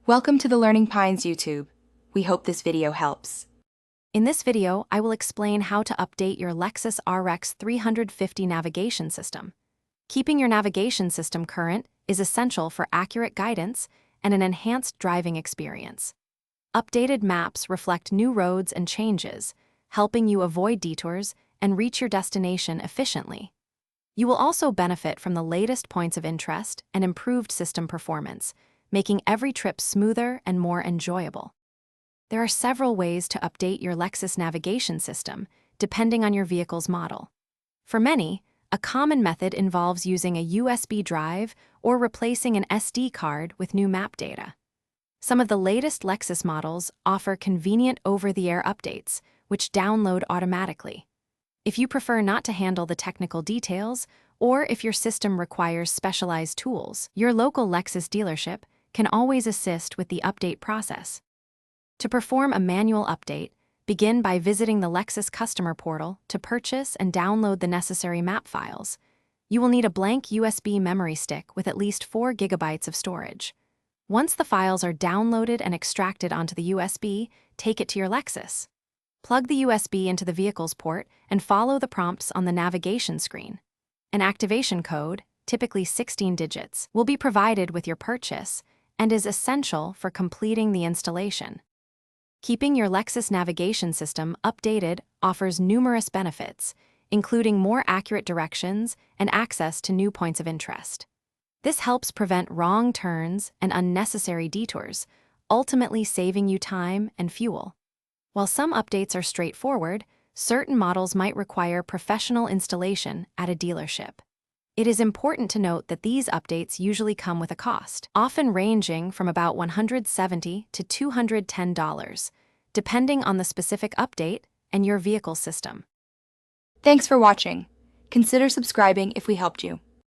Welcome to the Learning Pines YouTube. We hope this video helps. In this video, I will explain how to update your Lexus RX 350 navigation system. Keeping your navigation system current is essential for accurate guidance and an enhanced driving experience. Updated maps reflect new roads and changes, helping you avoid detours and reach your destination efficiently. You will also benefit from the latest points of interest and improved system performance, making every trip smoother and more enjoyable. There are several ways to update your Lexus navigation system, depending on your vehicle's model. For many, a common method involves using a USB drive or replacing an SD card with new map data. Some of the latest Lexus models offer convenient over-the-air updates, which download automatically. If you prefer not to handle the technical details, or if your system requires specialized tools, your local Lexus dealership can always assist with the update process. To perform a manual update, begin by visiting the Lexus customer portal to purchase and download the necessary map files. You will need a blank USB memory stick with at least 4 GB of storage. Once the files are downloaded and extracted onto the USB, take it to your Lexus. Plug the USB into the vehicle's port and follow the prompts on the navigation screen. An activation code, typically 16 digits, will be provided with your purchase and is essential for completing the installation. Keeping your Lexus navigation system updated offers numerous benefits, including more accurate directions and access to new points of interest. This helps prevent wrong turns and unnecessary detours, ultimately saving you time and fuel. While some updates are straightforward, certain models might require professional installation at a dealership. It is important to note that these updates usually come with a cost, often ranging from about $170 to $210, depending on the specific update and your vehicle system. Thanks for watching. Consider subscribing if we helped you.